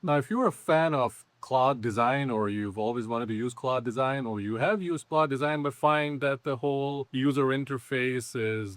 Now, if you're a fan of Claude design, or you've always wanted to use Claude design, or you have used Claude design but find that the whole user interface is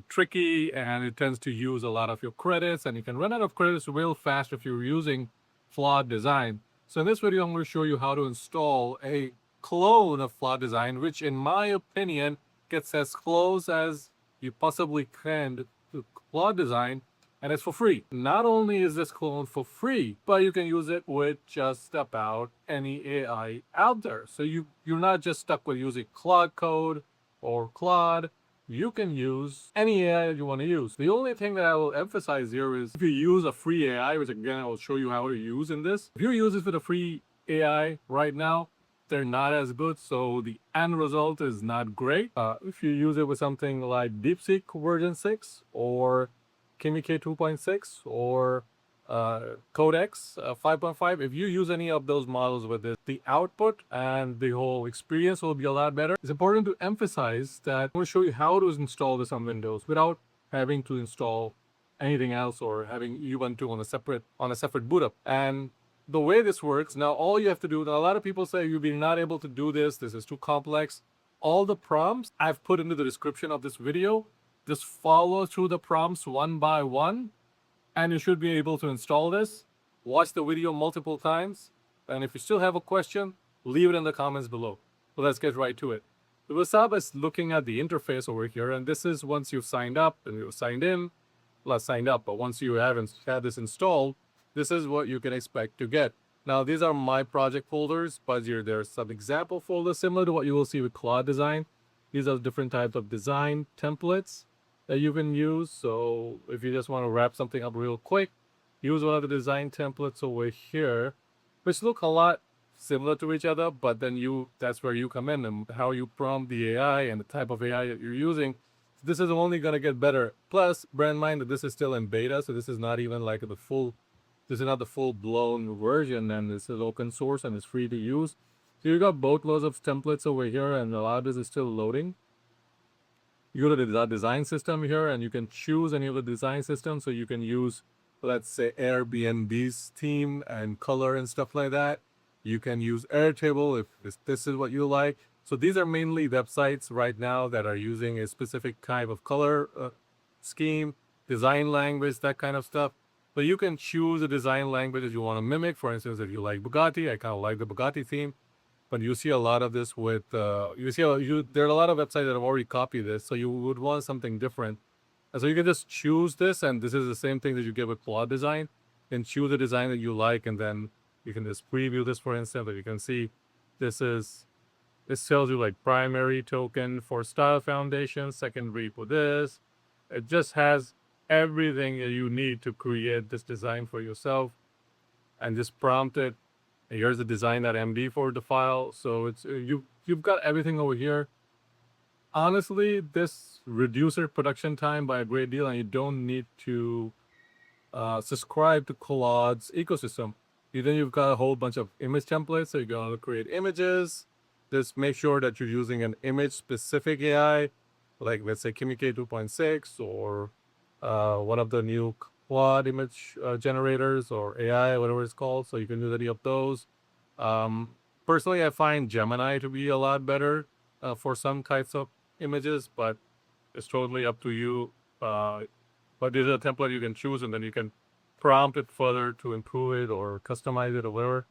tricky and it tends to use a lot of your credits, and you can run out of credits real fast if you're using Claude design. So in this video, I'm going to show you how to install a clone of Claude design, which in my opinion gets as close as you possibly can to Claude design, and it's for free. Not only is this clone for free, but you can use it with just about any AI out there. So you're not just stuck with using Claude Code or Claude. You can use any AI that you want to use. The only thing that I will emphasize here is if you use a free AI, which again I will show you how to use in this. If you use it with a free AI right now, they're not as good, so the end result is not great. If you use it with something like DeepSeek version 6 or Kimike 2.6 or Codex 5.5, if you use any of those models with it, the output and the whole experience will be a lot better. It's important to emphasize that I'm going to show you how to install this on Windows without having to install anything else or having Ubuntu on a separate boot up. And the way this works, now all you have to do, now a lot of people say you'll be not able to do this is too complex. All the prompts I've put into the description of this video. Just follow through the prompts one by one, and you should be able to install this. Watch the video multiple times, and if you still have a question, leave it in the comments below. So let's get right to it. So we'll start by looking at the interface over here, and this is once you've signed up and you've signed in, well, not signed up, but once you haven't had this installed, this is what you can expect to get. Now, these are my project folders, but there's some example folders similar to what you will see with Claude Design. These are different types of design templates that you can use. So if you just want to wrap something up real quick, use one of the design templates over here, which look a lot similar to each other, but then that's where you come in and how you prompt the AI and the type of AI that you're using. This is only going to get better. Plus, bear in mind that this is still in beta, so this is not even like this is not the full-blown version, and this is open source and it's free to use. So you got boatloads of templates over here, and a lot of this is still loading. You go to the design system here, and you can choose any of the design systems. So you can use, let's say, Airbnb's theme and color and stuff like that. You can use Airtable if this is what you like. So these are mainly websites right now that are using a specific type of color scheme, design language, that kind of stuff. But you can choose a design language that you want to mimic. For instance, if you like Bugatti, I kind of like the Bugatti theme. But you see a lot of this with there are a lot of websites that have already copied this, so you would want something different. And so you can just choose this, and this is the same thing that you get with Claude design. And choose a design that you like, and then you can just preview this, for instance. But you can see this tells you like primary token for style foundation, secondary for this. It just has everything that you need to create this design for yourself, and just prompt it. Here's the design.md for the file. So it's you've got everything over here. Honestly, this reduces your production time by a great deal, and you don't need to subscribe to Claude's ecosystem. Then you've got a whole bunch of image templates, so you're going to create images. Just make sure that you're using an image-specific AI, like let's say Kimike 2.6 or one of the new Claude image generators or AI, whatever it's called. So you can use any of those. Personally, I find Gemini to be a lot better for some types of images, but it's totally up to you. But there's a template you can choose, and then you can prompt it further to improve it or customize it or whatever.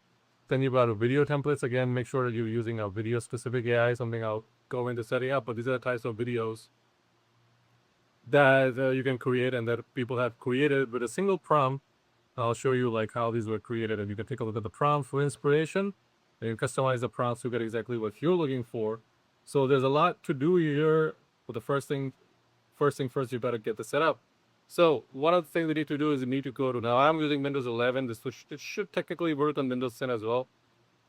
Then you've got a video templates. Again, make sure that you're using a video-specific AI, something I'll go into setting up. But these are the types of videos that you can create and that people have created with a single prompt. I'll show you like how these were created, and you can take a look at the prompt for inspiration. And you can customize the prompts to get exactly what you're looking for. So there's a lot to do here. But the first thing first, you better get this set up. So one of the things we need to do is you need to go to, now I'm using Windows 11. It should technically work on Windows 10 as well.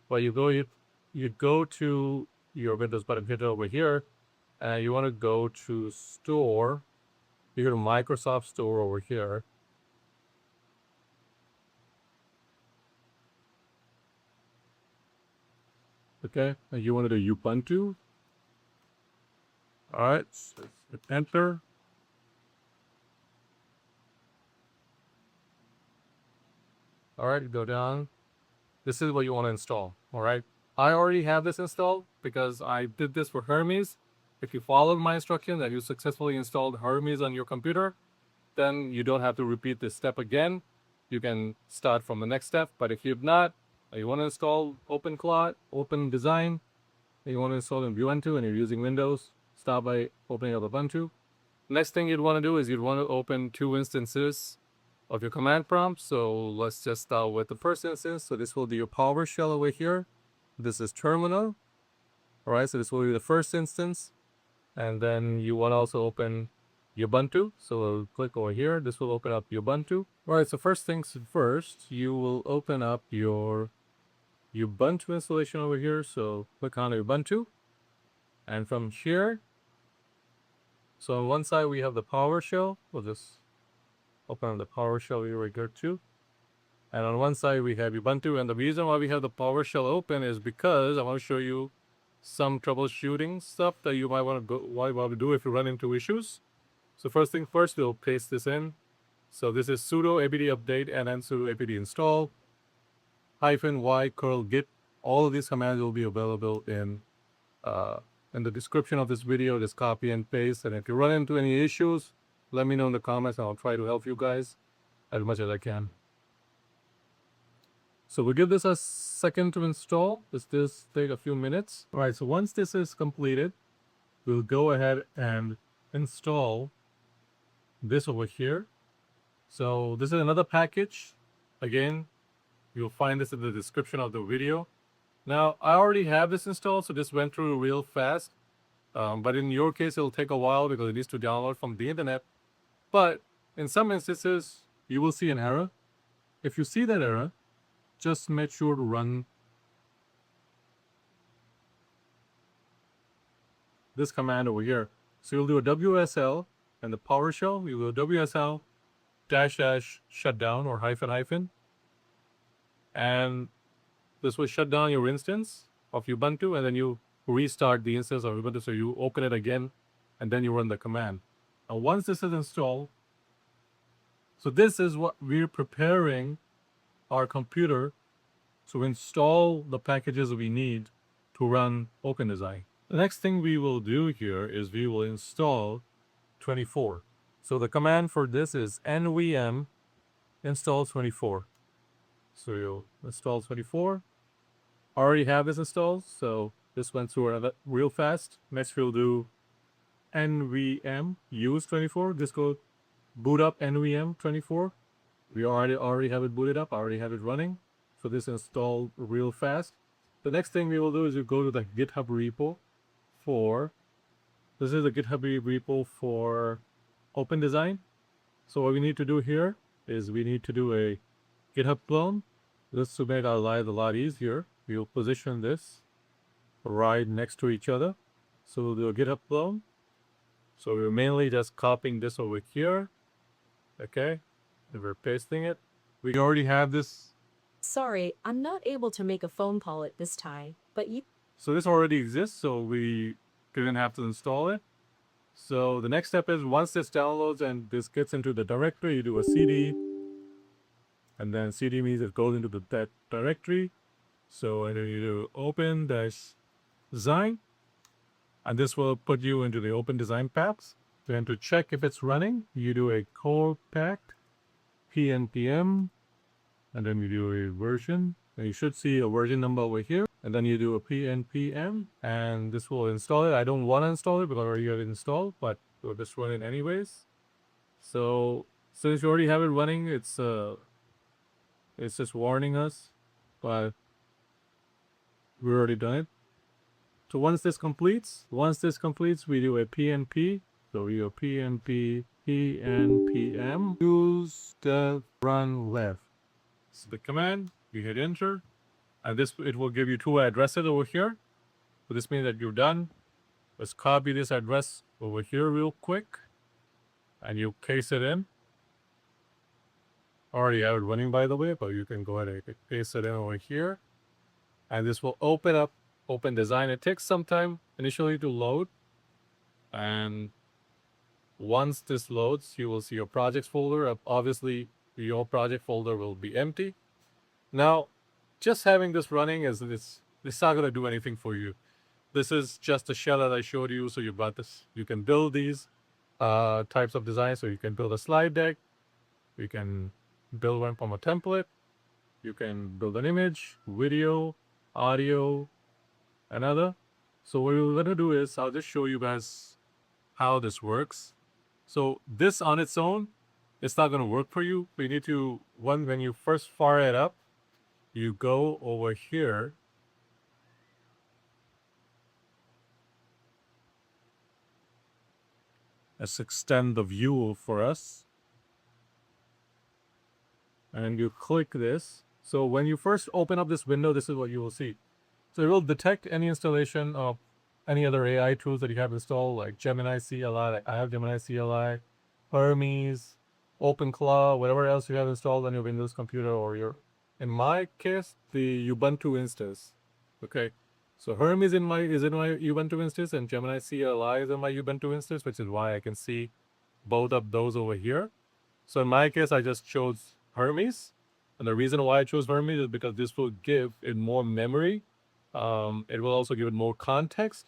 But you go to your Windows button hit over here, and you want to go to Store. You go to Microsoft Store over here. Okay, and you want to do Ubuntu. All right, so enter. All right, go down. This is what you want to install. All right. I already have this installed because I did this for Hermes. If you followed my instructions and you successfully installed Hermes on your computer, then you don't have to repeat this step again. You can start from the next step. But if you've not, you want to install OpenClaw, Open Design, and you want to install in Ubuntu and you're using Windows, start by opening up Ubuntu. Next thing you'd want to do is you'd want to open 2 instances of your command prompt. So let's just start with the first instance. So this will be your PowerShell over here. This is terminal. All right, so this will be the first instance. And then you want to also open Ubuntu. So we'll click over here. This will open up Ubuntu. All right, so first things first, you will open up your Ubuntu installation over here. So click on Ubuntu. And from here, so on one side we have the PowerShell. We'll just open up the PowerShell here right here too. And on one side we have Ubuntu. And the reason why we have the PowerShell open is because I want to show you some troubleshooting stuff that you might want to do if you run into issues. So first thing first, we'll paste this in. So this is sudo apt update and then sudo apt install -y curl git. All of these commands will be available in the description of this video. Just copy and paste. And if you run into any issues, let me know in the comments and I'll try to help you guys as much as I can. So we'll give this a second to install. This take a few minutes. All right, so once this is completed, we'll go ahead and install this over here. So this is another package. Again, you'll find this in the description of the video. Now, I already have this installed, so this went through real fast. But in your case, it'll take a while because it needs to download from the internet. But in some instances, you will see an error. If you see that error, just make sure to run this command over here. So you'll do a WSL and the PowerShell. You will WSL -- shutdown or --. And this will shut down your instance of Ubuntu and then you restart the instance of Ubuntu. So you open it again and then you run the command. Now once this is installed, so this is what we're preparing our computer to install the packages we need to run OpenDesign. The next thing we will do here is we will install 24. So the command for this is nvm install 24. So you'll install 24. I already have this installed, so this went through real fast. Next we'll do nvm use 24. This will boot up nvm 24. We already have it booted up. I already have it running. So this installed real fast. The next thing we will do is you go to the GitHub repo for, this is the GitHub repo for OpenDesign. So what we need to do here is we need to do a GitHub clone. Just to make our lives a lot easier, we will position this right next to each other. So we'll do a GitHub clone. So we're mainly just copying this over here. Okay. And we're pasting it. We already have this. Sorry, I'm not able to make a phone call at this time, but you... So this already exists, so we didn't have to install it. So the next step is once this downloads and this gets into the directory, you do a cd. And then cd means it goes into that directory. So and then you do open-design. And this will put you into the OpenDesign paths. Then to check if it's running, you do a core pact pnpm. And then you do a version. And you should see a version number over here. And then you do a pnpm. And this will install it. I don't want to install it because I already have it installed. But we'll just run it anyways. So since you already have it running, it's just warning us. But we already done it. So once this completes, we do a pnp. So we do a pnpm use the run left. So the command, you hit enter, and it will give you 2 addresses over here. So this means that you're done. Let's copy this address over here real quick, and you paste it in. I already have it running, by the way, but you can go ahead and paste it in over here, and this will open up OpenDesign. It takes some time initially to load, and once this loads, you will see your projects folder. Obviously, your project folder will be empty. Now, just having this running it's not going to do anything for you. This is just a shell that I showed you. So you've got this. You can build these types of designs. So you can build a slide deck. You can build one from a template. You can build an image, video, audio, and other. So what we're going to do is I'll just show you guys how this works. So this on its own, it's not going to work for you. You need to, when you first fire it up, you go over here. Let's extend the view for us. And you click this. So when you first open up this window, this is what you will see. So it will detect any installation of any other AI tools that you have installed, like Gemini CLI. Like I have Gemini CLI, Hermes, OpenClaw, whatever else you have installed on your Windows computer or your, in my case, the Ubuntu instance. Okay, so Hermes is in my Ubuntu instance, and Gemini CLI is in my Ubuntu instance, which is why I can see both of those over here. So in my case, I just chose Hermes. And the reason why I chose Hermes is because this will give it more memory. It will also give it more context.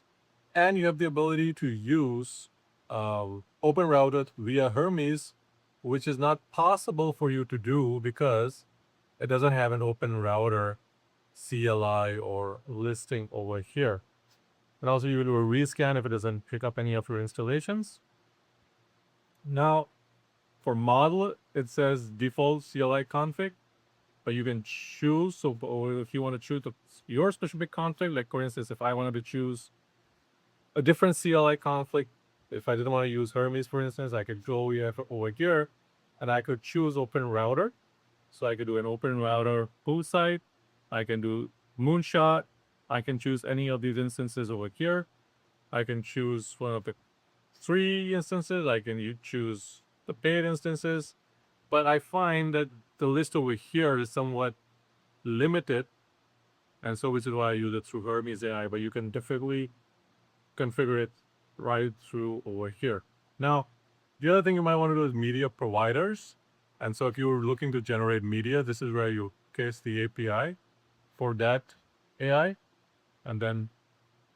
And you have the ability to use Open Router via Hermes, which is not possible for you to do because it doesn't have an Open Router CLI or listing over here. And also you will do a rescan if it doesn't pick up any of your installations. Now, for model, it says default CLI config, but you can choose. So if you want to choose your specific config, like for instance, if I wanted to choose a different CLI config, if I didn't want to use Hermes, for instance, I could go over here and I could choose Open Router. So I could do an Open Router boot site. I can do Moonshot. I can choose any of these instances over here. I can choose one of the 3 instances. I can choose the paid instances. But I find that the list over here is somewhat limited. And so which is why I use it through Hermes AI. But you can definitely configure it right through over here. Now, the other thing you might want to do is media providers. And so if you're looking to generate media, this is where you case the API for that AI. And then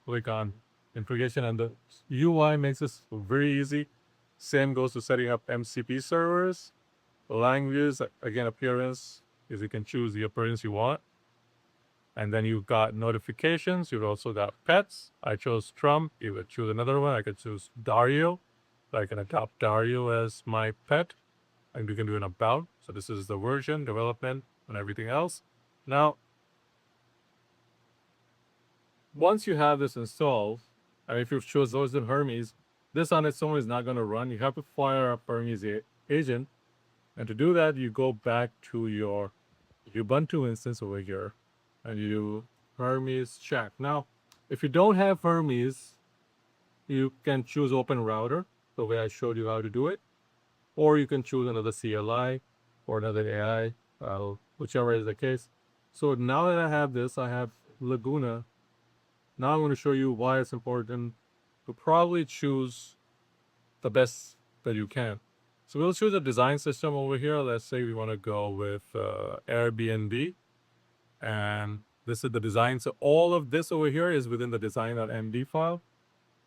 click on integration. And the UI makes this very easy. Same goes to setting up MCP servers. Languages, again, appearance is you can choose the appearance you want. And then you've got notifications. You've also got pets. I chose Trump. You would choose another one. I could choose Dario. So I can adopt Dario as my pet. And you can do an about. So this is the version, development, and everything else. Now, once you have this installed, and if you've chosen Hermes, this on its own is not going to run. You have to fire up Hermes agent. And to do that, you go back to your Ubuntu instance over here. And you do Hermes check. Now, if you don't have Hermes, you can choose Open Router, the way I showed you how to do it. Or you can choose another CLI or another AI, whichever is the case. So now that I have this, I have Laguna. Now I'm going to show you why it's important to probably choose the best that you can. So we'll choose a design system over here. Let's say we want to go with Airbnb. And this is the design. So all of this over here is within the design.md file.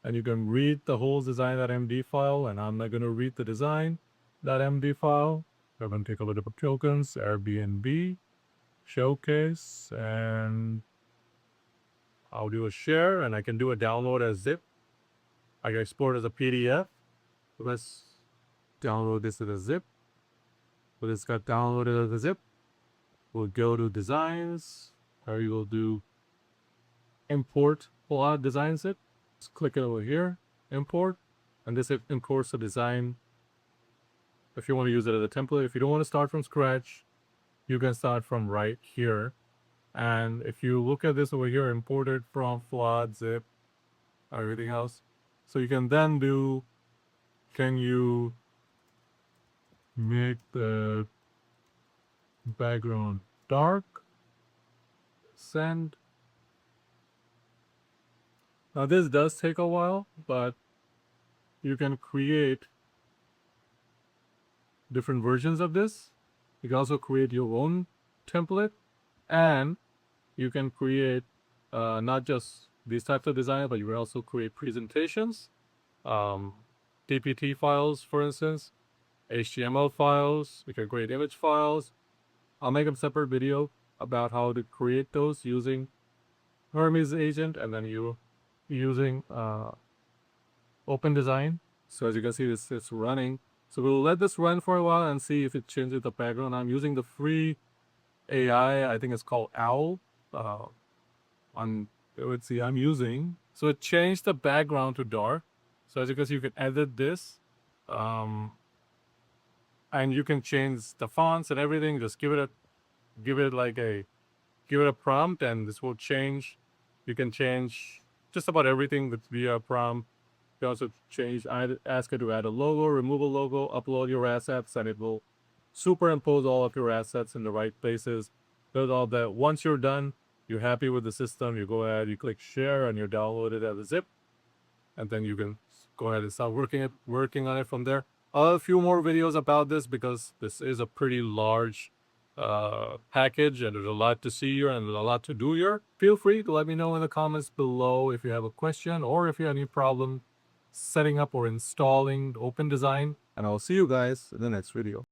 And you can read the whole design.md file. And I'm not going to read the design.md file. I'm going to take a look at the tokens, Airbnb, showcase, and I'll do a share. And I can do a download as zip. I can export as a PDF. Let's download this as a zip. So this got downloaded as a zip. We'll go to designs, or you will do import Claude design zip. Just click it over here, import, and this imports the design. If you want to use it as a template, if you don't want to start from scratch, you can start from right here. And if you look at this over here, imported from Claude zip, everything else. So you can then do, can you make the background dark? Send. Now this does take a while, but you can create different versions of this. You can also create your own template. And you can create not just these types of design, but you can also create presentations, um, PPT files, for instance, HTML files. You can create image files. I'll make a separate video about how to create those using Hermes agent, and then you using Open Design. So as you can see, it's running. So we'll let this run for a while and see if it changes the background. I'm using the free AI. I think it's called Owl. On let's see, I'm using. So it changed the background to dark. So as you can see, you can edit this, and you can change the fonts and everything. Just give it a prompt, and this will change. You can change just about everything with via prompt. You can also ask it to add a logo, remove a logo, upload your assets, and it will superimpose all of your assets in the right places. Does all that. Once you're done, you're happy with the system, you go ahead, you click share, and you download it as a zip, and then you can go ahead and start working on it from there. I'll have a few more videos about this because this is a pretty large package, and there's a lot to see here and a lot to do here. Feel free to let me know in the comments below if you have a question or if you have any problem setting up or installing Open Design, and I'll see you guys in the next video.